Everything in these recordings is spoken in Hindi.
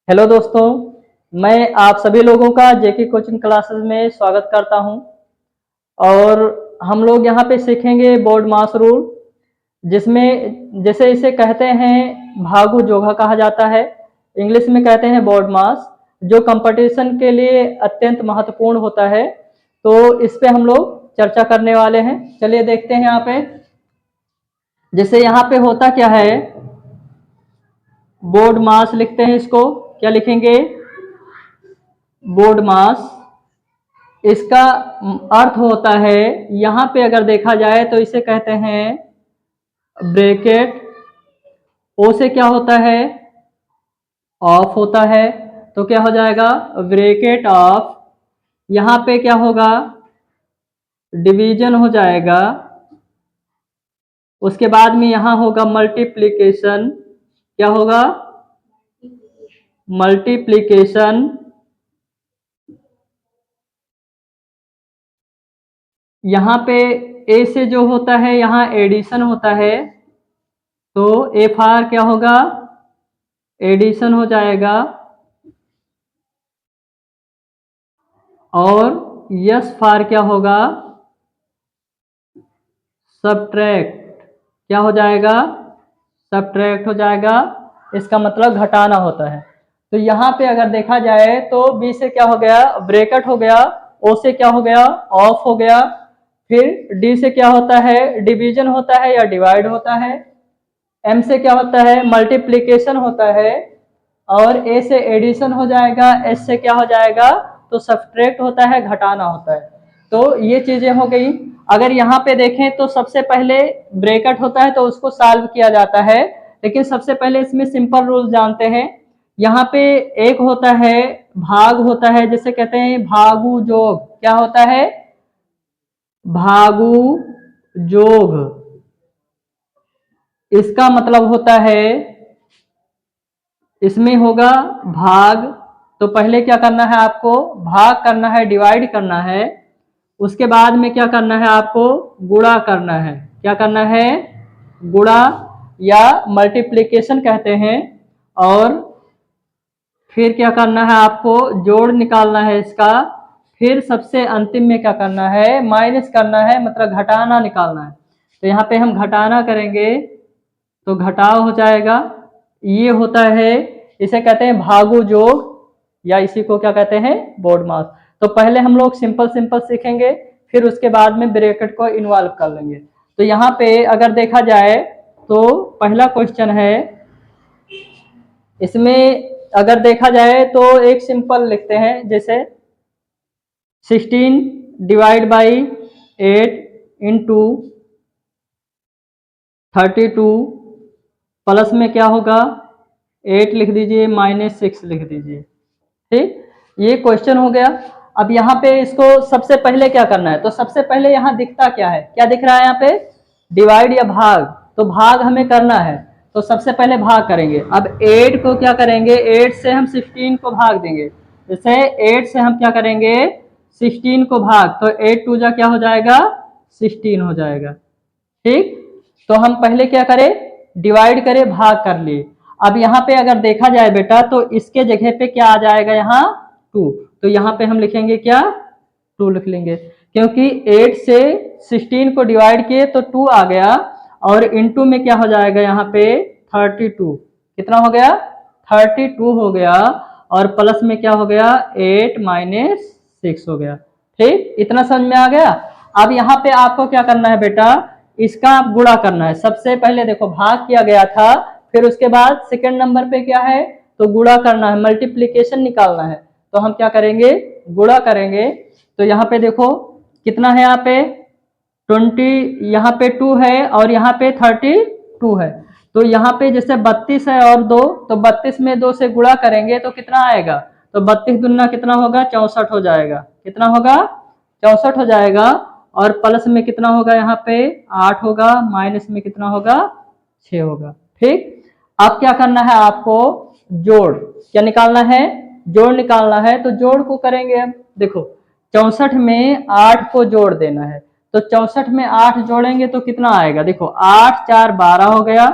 हेलो दोस्तों, मैं आप सभी लोगों का जेके कोचिंग क्लासेस में स्वागत करता हूं। और हम लोग यहां पे सीखेंगे बोर्ड मास रूल, जिसमें जैसे इसे कहते हैं भागु जोघा कहा जाता है, इंग्लिश में कहते हैं बोर्ड मास, जो कंपटीशन के लिए अत्यंत महत्वपूर्ण होता है। तो इस पे हम लोग चर्चा करने वाले हैं। चलिए देखते हैं यहाँ पे। जैसे यहाँ पे होता क्या है, बोर्ड मास लिखते हैं, इसको क्या लिखेंगे, बोर्ड मास। इसका अर्थ होता है, यहां पे अगर देखा जाए तो इसे कहते हैं ब्रैकेट। ओ से क्या होता है, ऑफ होता है, तो क्या हो जाएगा ब्रैकेट ऑफ। यहां पे क्या होगा, डिवीजन हो जाएगा। उसके बाद में यहां होगा मल्टीप्लिकेशन। क्या होगा, मल्टीप्लिकेशन। यहाँ पे ए से जो होता है, यहाँ एडिशन होता है, तो एफ आर क्या होगा, एडिशन हो जाएगा। और यस फार क्या होगा, सब्ट्रैक्ट। क्या हो जाएगा, सब्ट्रैक्ट हो जाएगा। इसका मतलब घटाना होता है। तो यहाँ पे अगर देखा जाए तो बी से क्या हो गया, ब्रैकेट हो गया। ओ से क्या हो गया, ऑफ हो गया। फिर डी से क्या होता है, डिवीजन होता है या डिवाइड होता है। एम से क्या होता है, मल्टीप्लिकेशन होता है। और ए से एडिशन हो जाएगा। एस से क्या हो जाएगा, तो सब्ट्रैक्ट होता है, घटाना होता है। तो ये चीजें हो गई। अगर यहाँ पे देखें तो सबसे पहले ब्रैकेट होता है तो उसको सॉल्व किया जाता है, लेकिन सबसे पहले इसमें सिंपल रूल जानते हैं। यहाँ पे एक होता है भाग होता है, जिसे कहते हैं भागु जोग। क्या होता है, भागु जोग। इसका मतलब होता है, इसमें होगा भाग, तो पहले क्या करना है आपको, भाग करना है, डिवाइड करना है। उसके बाद में क्या करना है आपको, गुणा करना है। क्या करना है, गुणा या मल्टीप्लिकेशन कहते हैं। और फिर क्या करना है आपको, जोड़ निकालना है इसका। फिर सबसे अंतिम में क्या करना है, माइनस करना है, मतलब घटाना निकालना है। तो यहाँ पे हम घटाना करेंगे तो घटाव हो जाएगा। ये होता है, इसे कहते हैं भागु जोग, या इसी को क्या कहते हैं, बोर्ड मास। तो पहले हम लोग सिंपल सिंपल सीखेंगे, फिर उसके बाद में ब्रैकेट को इन्वॉल्व कर लेंगे। तो यहाँ पे अगर देखा जाए तो पहला क्वेश्चन है, इसमें अगर देखा जाए तो एक सिंपल लिखते हैं, जैसे 16 डिवाइड बाई 8 इंटू 32 प्लस में क्या होगा, 8 लिख दीजिए, -6 लिख दीजिए। ठीक, ये क्वेश्चन हो गया। अब यहाँ पे इसको सबसे पहले क्या करना है, तो सबसे पहले यहाँ दिखता क्या है, क्या दिख रहा है यहाँ पे, डिवाइड या भाग। तो भाग हमें करना है, तो सबसे पहले भाग करेंगे। अब 8 को क्या करेंगे, 8 से हम 16 को भाग देंगे। जैसे 8 से हम क्या करेंगे, 16 को भाग, तो 8 टू जा क्या हो जाएगा, 16 हो जाएगा। ठीक, तो हम पहले क्या करें, डिवाइड करें, भाग कर लिए। अब यहाँ पे अगर देखा जाए बेटा, तो इसके जगह पे क्या आ जाएगा, यहाँ 2। तो यहाँ पे हम लिखेंगे क्या, 2 लिख लेंगे, क्योंकि 8 से 16 को डिवाइड किए तो 2 आ गया। और इनटू में क्या हो जाएगा, यहाँ पे 32। कितना हो गया, 32 हो गया। और प्लस में क्या हो गया, 8 - 6 हो गया। ठीक, इतना समझ में आ गया। अब यहाँ पे आपको क्या करना है बेटा, इसका आप गुणा करना है। सबसे पहले देखो भाग किया गया था, फिर उसके बाद सेकंड नंबर पे क्या है, तो गुणा करना है, मल्टीप्लिकेशन निकालना है। तो हम क्या करेंगे, गुणा करेंगे। तो यहाँ पे देखो कितना है, यहाँ पे 20, यहाँ पे 2 है, और यहाँ पे 32 है। तो यहाँ पे जैसे 32 है और 2, तो 32 में 2 से गुणा करेंगे तो कितना आएगा, तो 32 दुना कितना होगा, 64 हो जाएगा। कितना होगा, 64 हो जाएगा। और प्लस में कितना होगा, यहाँ पे 8 होगा, माइनस में कितना होगा, 6 होगा। ठीक, अब क्या करना है आपको, जोड़। क्या निकालना है, जोड़ निकालना है। तो जोड़ को करेंगे हम, देखो 64 में 8 को जोड़ देना है। तो 64 में 8 जोड़ेंगे तो कितना आएगा, देखो 8 4 12 हो गया,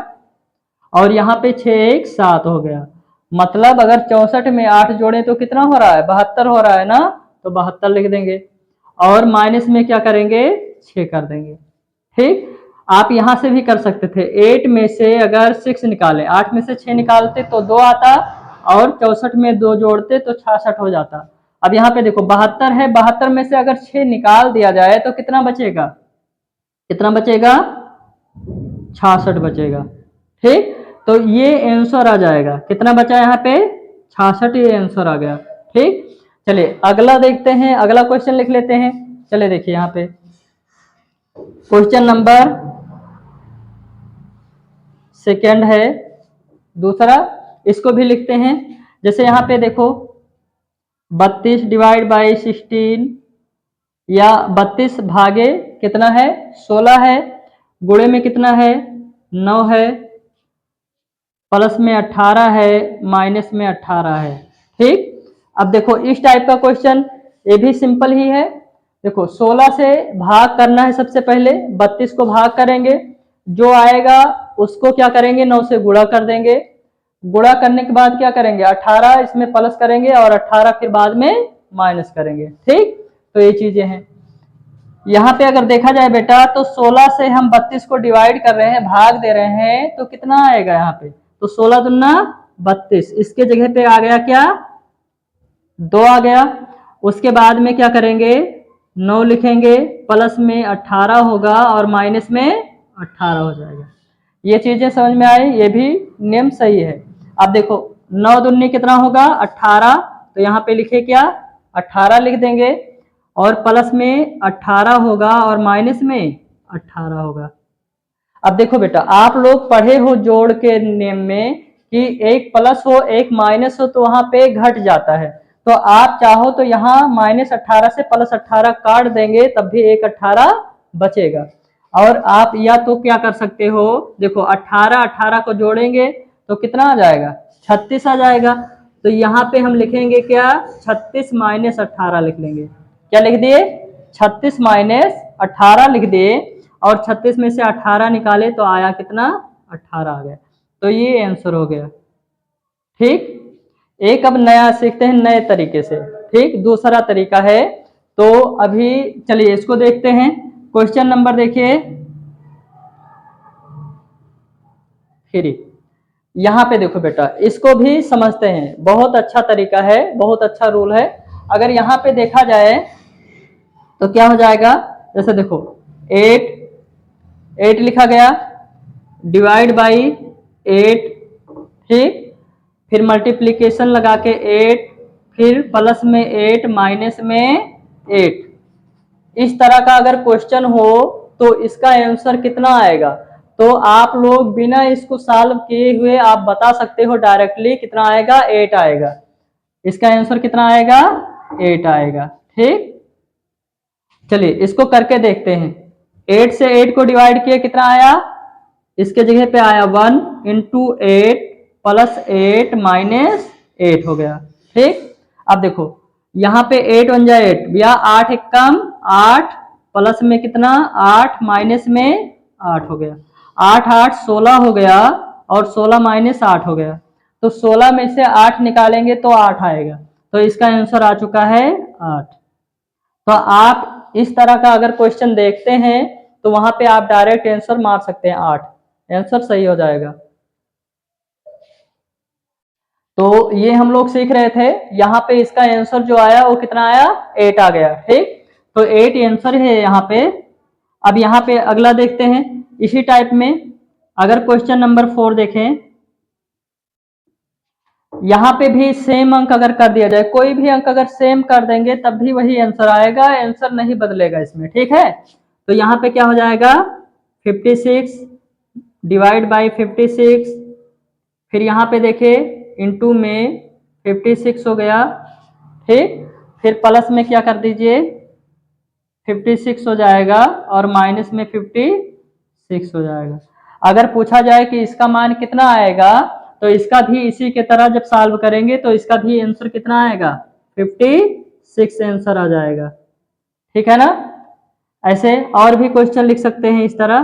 और यहाँ पे 6 1 7 हो गया। मतलब अगर 64 में 8 जोड़े तो कितना हो रहा है, 72 हो रहा है ना, तो 72 लिख देंगे और माइनस में क्या करेंगे, 6 कर देंगे। ठीक, आप यहां से भी कर सकते थे, 8 में से अगर 6 निकाले, 8 में से 6 निकालते तो 2 आता और 64 में 2 जोड़ते तो 66 हो जाता। अब यहाँ पे देखो 72 है, 72 में से अगर 6 निकाल दिया जाए तो कितना बचेगा, कितना बचेगा, 66 बचेगा। ठीक, तो ये आंसर आ जाएगा, कितना बचा यहाँ पे, 66, ये आंसर आ गया। ठीक, चलिए अगला देखते हैं, अगला क्वेश्चन लिख लेते हैं। चलिए देखिए यहाँ पे क्वेश्चन नंबर सेकंड है, दूसरा, इसको भी लिखते हैं। जैसे यहाँ पे देखो 32 डिवाइड बाई 16 या 32 भागे कितना है, 16 है, गुणे में कितना है, 9 है, प्लस में 18 है, माइनस में 18 है। ठीक, अब देखो इस टाइप का क्वेश्चन, ये भी सिंपल ही है। देखो 16 से भाग करना है, सबसे पहले 32 को भाग करेंगे, जो आएगा उसको क्या करेंगे, 9 से गुणा कर देंगे, गुणा करने के बाद क्या करेंगे, 18 इसमें प्लस करेंगे और 18 फिर बाद में माइनस करेंगे। ठीक, तो ये चीजें हैं। यहाँ पे अगर देखा जाए बेटा तो 16 से हम 32 को डिवाइड कर रहे हैं, भाग दे रहे हैं, तो कितना आएगा यहाँ पे, तो 16 दूना 32, इसके जगह पे आ गया क्या, 2 आ गया। उसके बाद में क्या करेंगे, 9 लिखेंगे, प्लस में 18 होगा और माइनस में 18 हो जाएगा। ये चीजें समझ में आई, ये भी नियम सही है। अब देखो 9 दूनी कितना होगा, 18, तो यहाँ पे लिखे क्या, 18 लिख देंगे और प्लस में 18 होगा और माइनस में 18 होगा। अब देखो बेटा, आप लोग पढ़े हो जोड़ के नियम में कि एक प्लस हो एक माइनस हो तो वहां पे घट जाता है, तो आप चाहो तो यहाँ -18 से +18 काट देंगे तब भी एक 18 बचेगा। और आप या तो क्या कर सकते हो, देखो 18 को जोड़ेंगे तो कितना आ जाएगा, 36 आ जाएगा। तो यहाँ पे हम लिखेंगे क्या, 36 - 18 लिख लेंगे। क्या लिख दिए, 36 - 18 लिख दिए और 36 में से 18 निकाले तो आया कितना, 18 आ गया। तो ये आंसर हो गया। ठीक, एक अब नया सीखते हैं नए तरीके से। ठीक, दूसरा तरीका है, तो अभी चलिए इसको देखते हैं। क्वेश्चन नंबर देखिए 3। यहाँ पे देखो बेटा, इसको भी समझते हैं, बहुत अच्छा तरीका है, बहुत अच्छा रूल है। अगर यहाँ पे देखा जाए तो क्या हो जाएगा, जैसे देखो 8 लिखा गया, डिवाइड बाई 8, ठीक, फिर मल्टीप्लीकेशन लगा के 8, फिर प्लस में 8 माइनस में 8। इस तरह का अगर क्वेश्चन हो तो इसका आंसर कितना आएगा, तो आप लोग बिना इसको सॉल्व किए हुए आप बता सकते हो डायरेक्टली कितना आएगा, 8 आएगा। इसका आंसर कितना आएगा, 8 आएगा। ठीक, चलिए इसको करके देखते हैं। 8 से 8 को डिवाइड किया कितना आया, इसके जगह पे आया 1 × 8 + 8 - 8 हो गया। ठीक, अब देखो यहाँ पे 8 × 8 या 8 एक कम 8, प्लस में कितना 8 माइनस में 8 हो गया, 8 8 16 हो गया और 16 - 8 हो गया। तो 16 में से 8 निकालेंगे तो 8 आएगा, तो इसका आंसर आ चुका है 8। तो आप इस तरह का अगर क्वेश्चन देखते हैं तो वहां पे आप डायरेक्ट आंसर मार सकते हैं, 8 आंसर सही हो जाएगा। तो ये हम लोग सीख रहे थे, यहाँ पे इसका आंसर जो आया वो कितना आया, 8 आ गया। ठीक, तो 8 आंसर है यहाँ पे। अब यहाँ पे अगला देखते हैं इसी टाइप में। अगर क्वेश्चन नंबर 4 देखें, यहाँ पे भी सेम अंक अगर कर दिया जाए, कोई भी अंक अगर सेम कर देंगे तब भी वही आंसर आएगा, आंसर नहीं बदलेगा इसमें। ठीक है, तो यहाँ पे क्या हो जाएगा, 56 डिवाइड बाई 56, फिर यहाँ पे देखिए इंटू में 56 हो गया। ठीक, फिर प्लस में क्या कर दीजिए, 56 हो जाएगा और माइनस में 56 हो जाएगा। अगर पूछा जाए कि इसका मान कितना आएगा, तो इसका भी इसी के तरह जब सॉल्व करेंगे तो इसका भी आंसर कितना आएगा, 56 आंसर आ जाएगा। ठीक है ना, ऐसे और भी क्वेश्चन लिख सकते हैं इस तरह।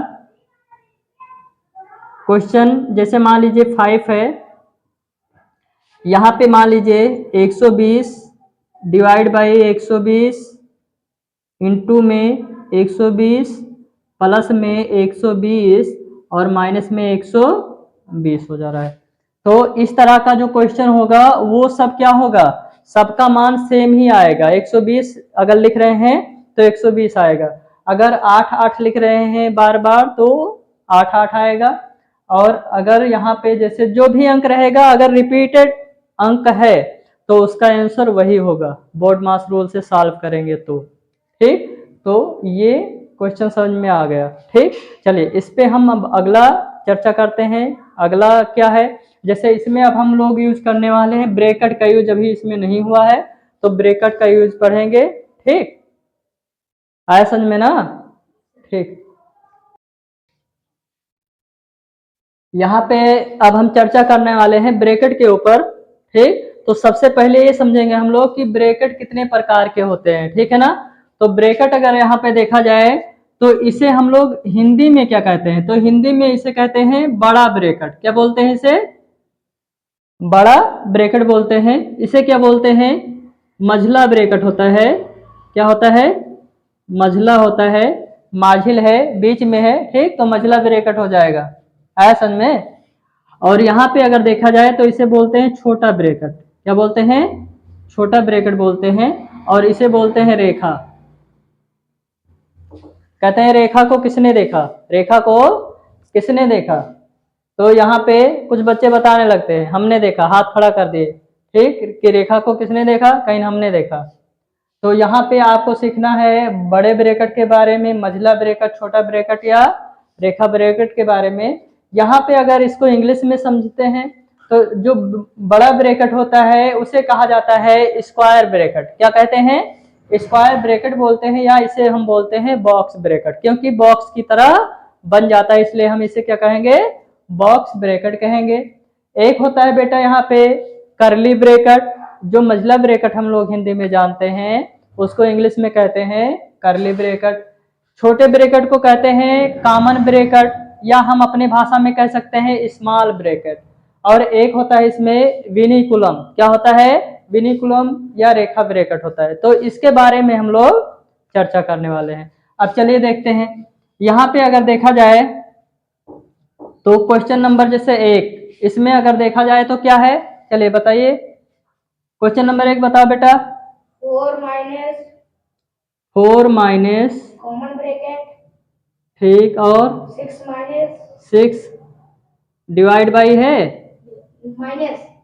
क्वेश्चन जैसे मान लीजिए 5 है, यहाँ पे मान लीजिए 120 डिवाइड बाई 120 इंटू में 120 प्लस में 120 और माइनस में 120 हो जा रहा है। तो इस तरह का जो क्वेश्चन होगा वो सब क्या होगा, सबका मान सेम ही आएगा। 120 अगर लिख रहे हैं तो 120 आएगा, अगर 8 8 लिख रहे हैं बार बार तो 8 8 आएगा, और अगर यहाँ पे जैसे जो भी अंक रहेगा अगर रिपीटेड अंक है तो उसका आंसर वही होगा, बोर्ड मास रूल से सॉल्व करेंगे तो। ठीक, तो ये क्वेश्चन समझ में आ गया। ठीक, चलिए इस पे हम अब अगला चर्चा करते हैं। अगला क्या है, जैसे इसमें अब हम लोग यूज करने वाले हैं ब्रैकेट का यूज, अभी इसमें नहीं हुआ है तो ब्रैकेट का यूज पढ़ेंगे। ठीक, आया समझ में ना। ठीक, यहाँ पे अब हम चर्चा करने वाले हैं ब्रैकेट के ऊपर। ठीक, तो सबसे पहले ये समझेंगे हम लोग कि ब्रैकेट कितने प्रकार के होते हैं। ठीक है ना, तो ब्रैकेट अगर यहाँ पे देखा जाए तो इसे हम लोग हिंदी में क्या कहते हैं, तो हिंदी में इसे कहते हैं बड़ा ब्रैकेट। क्या बोलते हैं इसे, बड़ा ब्रैकेट बोलते हैं। इसे क्या बोलते हैं, मझला ब्रैकेट होता है। क्या होता है, मझला होता है, माझिल है बीच में है। ठीक, तो मझला ब्रैकेट हो जाएगा। आया समझ में। और यहाँ पे अगर देखा जाए तो इसे बोलते हैं छोटा ब्रैकेट। क्या बोलते हैं, छोटा ब्रैकेट बोलते हैं। और इसे बोलते हैं रेखा। कहते हैं रेखा को किसने देखा, रेखा को किसने देखा, तो यहाँ पे कुछ बच्चे बताने लगते हैं हमने देखा, हाथ खड़ा कर दिए। ठीक, कि रेखा को किसने देखा, कहीं हमने देखा। तो यहाँ पे आपको सीखना है बड़े ब्रैकेट के बारे में, मझला ब्रैकेट, छोटा ब्रैकेट या रेखा ब्रैकेट के बारे में। यहाँ पे अगर इसको इंग्लिश में समझते हैं तो जो बड़ा ब्रैकेट होता है उसे कहा जाता है स्क्वायर ब्रैकेट। क्या कहते हैं, स्क्वायर ब्रैकेट बोलते हैं, या इसे हम बोलते हैं बॉक्स ब्रैकेट, क्योंकि बॉक्स की तरह बन जाता है इसलिए हम इसे क्या कहेंगे, बॉक्स ब्रैकेट कहेंगे। एक होता है बेटा यहाँ पे करली ब्रैकेट, जो मझला ब्रैकेट हम लोग हिंदी में जानते हैं उसको इंग्लिश में कहते हैं करली ब्रैकेट। छोटे ब्रैकेट को कहते हैं कॉमन ब्रैकेट, या हम अपनी भाषा में कह सकते हैं स्मॉल ब्रैकेट। और एक होता है इसमें विनिकुलम। क्या होता है, विनिकुलम या रेखा ब्रैकेट होता है। तो इसके बारे में हम लोग चर्चा करने वाले हैं। अब चलिए देखते हैं, यहाँ पे अगर देखा जाए तो क्वेश्चन नंबर जैसे 1, इसमें अगर देखा जाए तो क्या है, चलिए बताइए। क्वेश्चन नंबर 1 बताओ बेटा। 4 माइनस कॉमन ब्रैकेट, ठीक, और 6 डिवाइड बाई है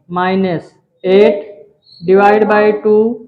माइनस 8 डिवाइड बाई 2।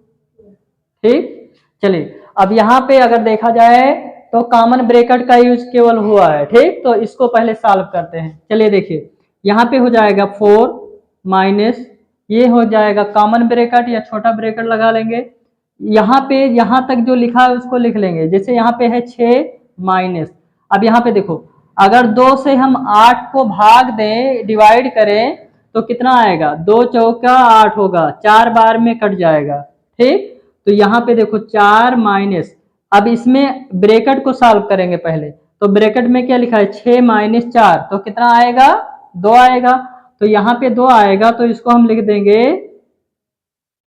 ठीक, चलिए अब यहाँ पे अगर देखा जाए तो कॉमन ब्रैकेट का यूज केवल हुआ है। ठीक, तो इसको पहले सॉल्व करते हैं। चलिए देखिए, यहाँ पे हो जाएगा 4 माइनस, ये हो जाएगा कॉमन ब्रैकेट या छोटा ब्रैकेट लगा लेंगे। यहाँ पे यहाँ तक जो लिखा है उसको लिख लेंगे, जैसे यहाँ पे है 6 माइनस। अब यहाँ पे देखो, अगर 2 से हम 8 को भाग दें, डिवाइड करें तो कितना आएगा, 2 चौका 8 होगा, 4 बार में कट जाएगा। ठीक, तो यहाँ पे देखो 4 माइनस, अब इसमें ब्रैकेट को सॉल्व करेंगे पहले, तो ब्रैकेट में क्या लिखा है 6 माइनस 4, तो कितना आएगा, 2 आएगा। तो यहाँ पे 2 आएगा तो इसको हम लिख देंगे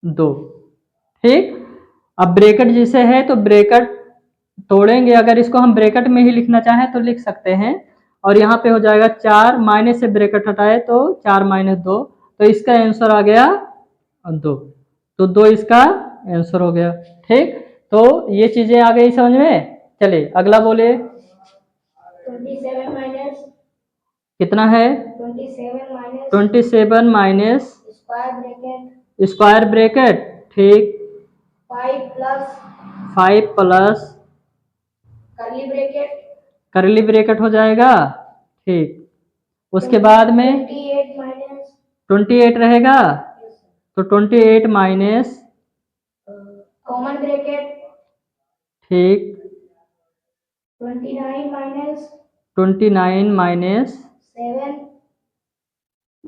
2। ठीक, अब ब्रैकेट जैसे है तो ब्रैकेट तोड़ेंगे, अगर इसको हम ब्रैकेट में ही लिखना चाहें तो लिख सकते हैं। और यहाँ पे हो जाएगा 4 माइनस से ब्रैकेट हटाए तो 4 माइनस 2, तो इसका आंसर आ गया 2। तो 2 इसका आंसर हो गया। ठीक, तो ये चीजें आ गई समझ में। चलिए अगला बोले, 27 माइनस कितना है, 27 माइनस स्क्वायर ब्रैकेट। ठीक, 5 प्लस करली ब्रैकेट हो जाएगा। ठीक, उसके बाद में 28 रहेगा, तो 28 माइनस कॉमन ब्रैकेट, ठीक, 29 माइनस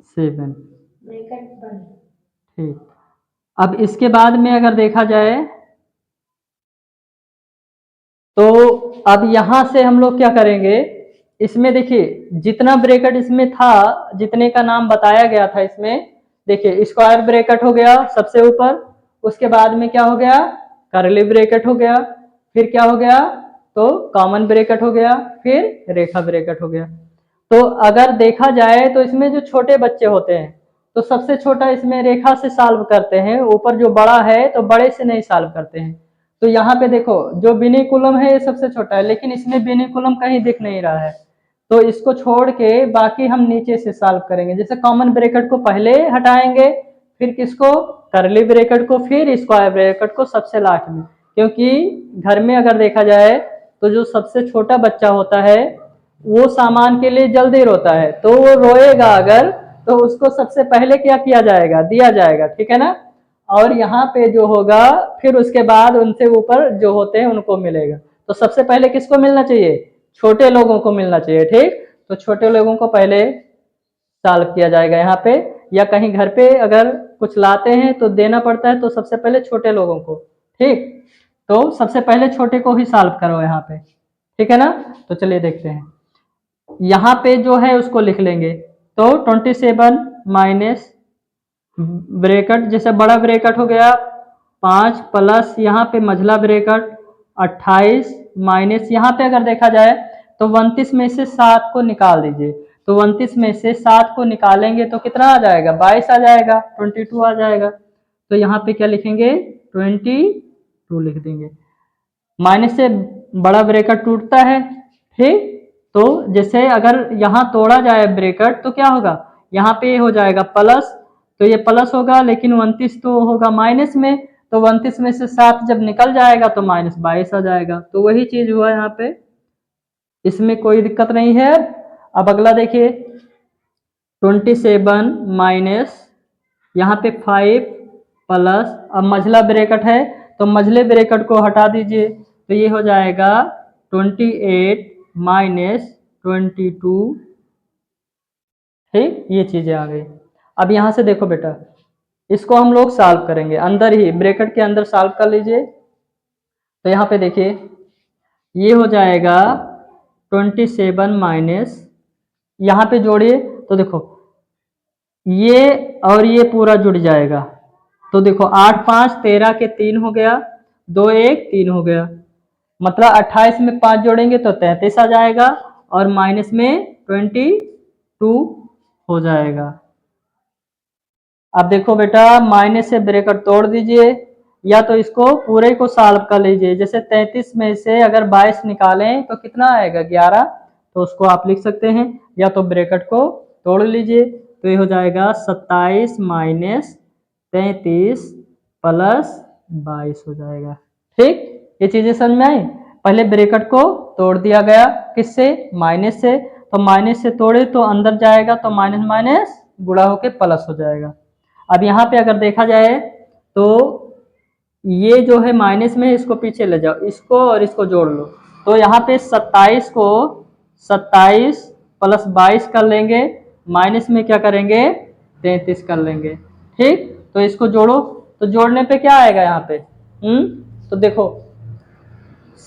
7 ब्रैकेट बंद। ठीक, अब इसके बाद में अगर देखा जाए तो अब यहां से हम लोग क्या करेंगे, इसमें देखिए जितना ब्रैकेट इसमें था, जितने का नाम बताया गया था इसमें, देखिए स्क्वायर ब्रैकेट हो गया सबसे ऊपर, उसके बाद में क्या हो गया, करली ब्रैकेट हो गया, फिर क्या हो गया, तो कॉमन ब्रैकेट हो गया, फिर रेखा ब्रैकेट हो गया। तो अगर देखा जाए तो इसमें जो छोटे बच्चे होते हैं तो सबसे छोटा इसमें रेखा से सॉल्व करते हैं, ऊपर जो बड़ा है तो बड़े से नहीं सॉल्व करते हैं। तो यहाँ पे देखो जो विनिकुलम है ये सबसे छोटा है, लेकिन इसमें विनिकुलम कहीं दिख नहीं रहा है, तो इसको छोड़ के बाकी हम नीचे से सॉल्व करेंगे। जैसे कॉमन ब्रैकेट को पहले हटाएंगे, फिर किसको, करली ब्रैकेट को, फिर स्क्वायर ब्रैकेट को सबसे लास्ट में, क्योंकि घर में अगर देखा जाए तो जो सबसे छोटा बच्चा होता है वो सामान के लिए जल्दी रोता है, तो वो रोएगा अगर तो उसको सबसे पहले क्या किया जाएगा, दिया जाएगा, ठीक है ना। और यहाँ पे जो होगा फिर उसके बाद उनसे ऊपर जो होते हैं उनको मिलेगा। तो सबसे पहले किसको मिलना चाहिए, छोटे लोगों को मिलना चाहिए, ठीक। तो छोटे लोगों को पहले सॉल्व किया जाएगा यहाँ पे, या कहीं घर पे अगर कुछ लाते हैं तो देना पड़ता है, तो सबसे पहले छोटे लोगों को, ठीक। तो सबसे पहले छोटे को ही सॉल्व करो यहाँ पे, ठीक है ना। तो चलिए देखते हैं, यहाँ पे जो है उसको लिख लेंगे। तो 27 माइनस ब्रैकेट, जैसे बड़ा ब्रैकेट हो गया 5 प्लस यहाँ पे मझला ब्रैकेट 28 माइनस, यहाँ पे अगर देखा जाए तो 29 में से 7 को निकाल दीजिए। तो 29 में से 7 को निकालेंगे तो कितना आ जाएगा, 22 आ जाएगा, 22 आ जाएगा। तो यहाँ पे क्या लिखेंगे, 22 लिख देंगे। माइनस से बड़ा ब्रैकेट टूटता है, ठीक। तो जैसे अगर यहाँ तोड़ा जाए ब्रैकेट तो क्या होगा, यहाँ पे हो जाएगा प्लस, तो ये प्लस होगा, लेकिन 29 तो होगा माइनस में, तो 29 में से 7 जब निकल जाएगा तो माइनस 22 आ जाएगा। तो वही चीज हुआ यहाँ पे, इसमें कोई दिक्कत नहीं है। अब अगला देखिए 27 माइनस यहाँ पे 5 प्लस, अब मझला ब्रैकेट है तो मझले ब्रैकेट को हटा दीजिए, तो ये हो जाएगा 28 माइनस 22, ठीक। ये चीजें आ गई। अब यहाँ से देखो बेटा, इसको हम लोग सॉल्व करेंगे, अंदर ही ब्रैकेट के अंदर सॉल्व कर लीजिए। तो यहाँ पे देखिए ये हो जाएगा 27 माइनस, यहाँ पे जोड़िए तो देखो ये और ये पूरा जुड़ जाएगा। तो देखो 8 5 13 के 3 हो गया, 2 1 3 हो गया, मतलब 28 में 5 जोड़ेंगे तो 33 आ जाएगा, और माइनस में 22 हो जाएगा। अब देखो बेटा माइनस से ब्रैकेट तोड़ दीजिए, या तो इसको पूरे को सॉल्व कर लीजिए। जैसे 33 में से अगर 22 निकालें तो कितना आएगा, 11, तो उसको आप लिख सकते हैं, या तो ब्रैकेट को तोड़ लीजिए। तो ये हो जाएगा 27 माइनस 33 प्लस 22 हो जाएगा, ठीक। ये चीजें समझ में आई। पहले ब्रैकेट को तोड़ दिया गया, किससे, माइनस से, तो माइनस से तोड़े तो अंदर जाएगा, तो माइनस माइनस गुणा होके प्लस हो जाएगा। अब यहाँ पे अगर देखा जाए तो ये जो है माइनस में, इसको पीछे ले जाओ, इसको और इसको जोड़ लो। तो यहाँ पे 27 को 27 प्लस 22 कर लेंगे, माइनस में क्या करेंगे, 33 कर लेंगे, ठीक। तो इसको जोड़ो, तो जोड़ने पे क्या आएगा यहाँ पे, तो देखो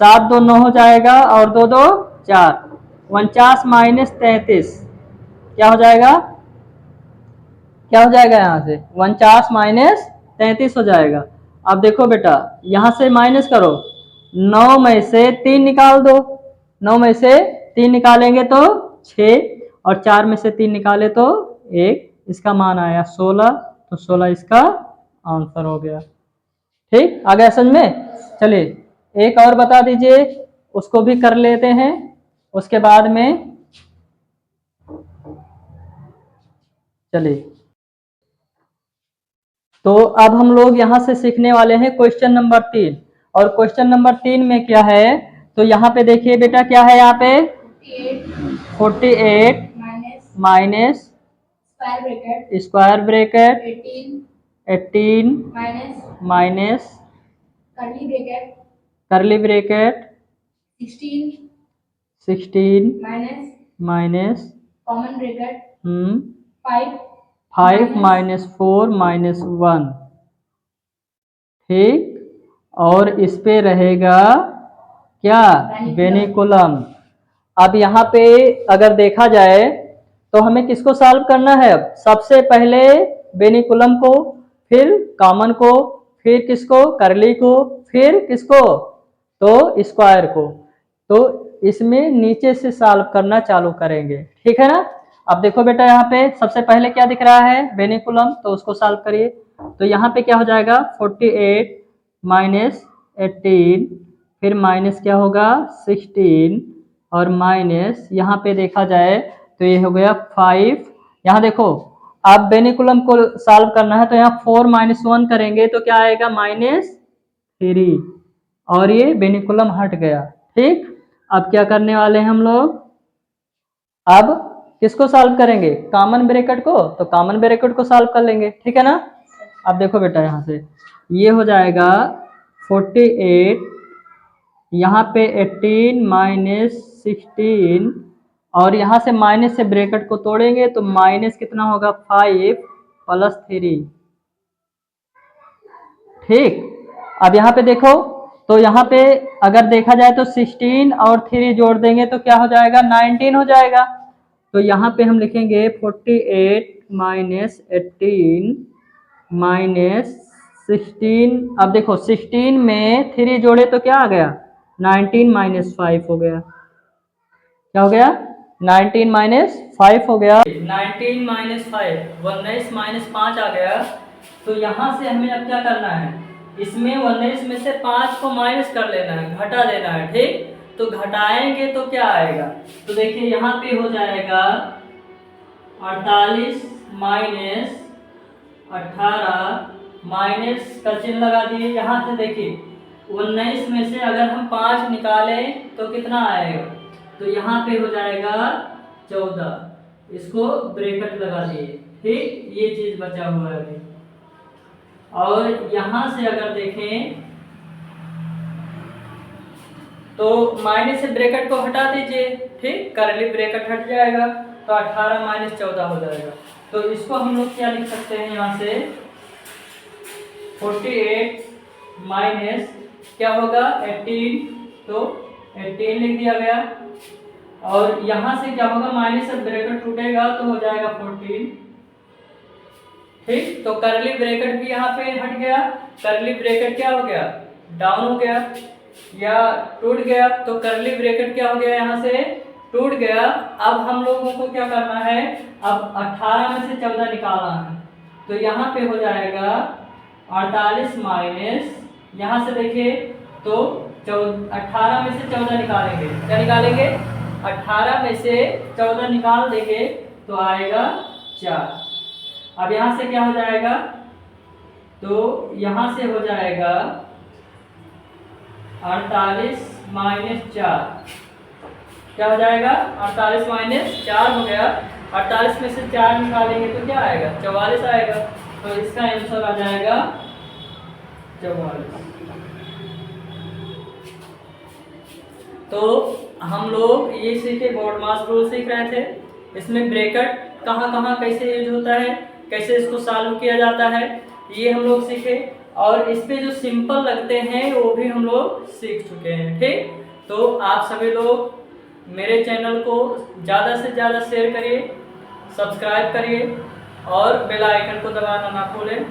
7 2 9 हो जाएगा, और 2 2 4, 49 माइनस 33 क्या हो जाएगा, क्या हो जाएगा, यहाँ से 49 माइनस 33 हो जाएगा। अब देखो बेटा यहाँ से माइनस करो, 9 में से 3 निकाल दो, 9 में से 3 निकालेंगे तो 6, और 4 में से 3 निकाले तो 1, इसका मान आया 16, तो 16 इसका आंसर हो गया, ठीक। आ गया समझ में। चलिए एक और बता दीजिए, उसको भी कर लेते हैं उसके बाद में। चलिए तो अब हम लोग यहाँ से सीखने वाले हैं क्वेश्चन नंबर 3, और क्वेश्चन नंबर 3 में क्या है, तो यहाँ पे देखिए बेटा क्या है, यहाँ पे 48 माइनस स्क्वायर ब्रैकेट 18 माइनस करली bracket 16 minus common bracket 5 minus 4 minus 1, ठीक। और इस पे रहेगा क्या, वेनिकुलम। अब यहाँ पे अगर देखा जाए तो हमें किसको सॉल्व करना है, अब सबसे पहले बेनिकुलम को, फिर कॉमन को, फिर किसको, करली को, फिर किसको, तो स्क्वायर को। तो इसमें नीचे से सॉल्व करना चालू करेंगे, ठीक है ना। अब देखो बेटा यहाँ पे सबसे पहले क्या दिख रहा है, बेनिकुलम, तो उसको सॉल्व करिए। तो यहाँ पे क्या हो जाएगा, 48 माइनस 18, फिर माइनस क्या होगा 16, और माइनस यहाँ पे देखा जाए तो ये हो गया 5। यहाँ देखो आप बेनिकुलम को सॉल्व करना है तो यहाँ 4 माइनस 1 करेंगे तो क्या आएगा, -3, और ये बेनिकुलम हट गया। ठीक, अब क्या करने वाले हैं हम लोग, अब किसको सॉल्व करेंगे, कॉमन ब्रैकेट को, तो कॉमन ब्रैकेट को सॉल्व कर लेंगे, ठीक है ना। अब देखो बेटा यहाँ से ये हो जाएगा 48, यहाँ पे 18 माइनस 16, और यहाँ से माइनस से ब्रैकेट को तोड़ेंगे तो माइनस कितना होगा, 5 प्लस 3। ठीक, अब यहाँ पे देखो, तो यहाँ पे अगर देखा जाए तो 16 और 3 जोड़ देंगे तो क्या हो जाएगा, 19 हो जाएगा। तो यहाँ पे हम लिखेंगे 48 माइनस 18 माइनस 16। अब देखो 16 में 3 जोड़े तो क्या आ गया, 19 माइनस 5 हो गया। क्या हो गया, 19 माइनस 5 हो गया। 19 माइनस 5, 19 माइनस 5 आ गया। तो यहाँ से हमें अब क्या करना है, इसमें 19 में से 5 को माइनस कर लेना है, घटा देना है। ठीक, तो घटाएंगे तो क्या आएगा, तो देखिए यहाँ पे हो जाएगा 48 माइनस 18, माइनस का चिन्ह लगा दिए। यहाँ से देखिए 19 में से अगर हम 5 निकालें तो कितना आएगा, तो यहाँ पे हो जाएगा 14, इसको ब्रैकेट लगा दिए। ठीक, ये चीज बचा हुआ है अभी। और यहाँ से अगर देखें तो माइनस से ब्रैकेट को हटा दीजिए। ठीक, करली ब्रैकेट हट जाएगा तो 18 माइनस 14 हो जाएगा। तो इसको हम लोग क्या लिख सकते हैं, यहाँ से 48 माइनस क्या होगा 18, तो 18 लिख दिया गया। और यहाँ से क्या होगा, माइनस से ब्रैकेट टूटेगा तो हो जाएगा 14। ठीक, तो करली ब्रैकेट भी यहाँ पे हट गया, करली ब्रैकेट क्या हो गया, डाउन हो गया या टूट गया। तो करली ब्रैकेट क्या हो गया, यहाँ से टूट गया। अब हम लोगों को क्या करना है, अब 18 में से 14 निकालना है। तो यहाँ पे हो जाएगा 48 माइनस, यहाँ से देखिए तो 18 में से 14 निकालेंगे, क्या निकालेंगे, 18 में से 14 निकाल देंगे तो आएगा 4। अब यहाँ से क्या हो जाएगा, तो यहाँ से हो जाएगा 48 माइनस 4, क्या हो जाएगा, 48 माइनस 4 हो गया। 48 में से 4 निकालेंगे तो क्या आएगा, 44 आएगा। तो इसका आंसर आ जाएगा 44। तो हम लोग ये सीखे, बोर्ड मास रूल सीख रहे थे। इसमें ब्रैकेट कहाँ कहाँ कैसे यूज होता है, कैसे इसको सॉल्व किया जाता है, ये हम लोग सीखे। और इस पे जो सिंपल लगते हैं वो भी हम लोग सीख चुके हैं। ठीक, तो आप सभी लोग मेरे चैनल को ज़्यादा से ज़्यादा शेयर करिए, सब्सक्राइब करिए और बेल आइकन को दबाना ना भूलें।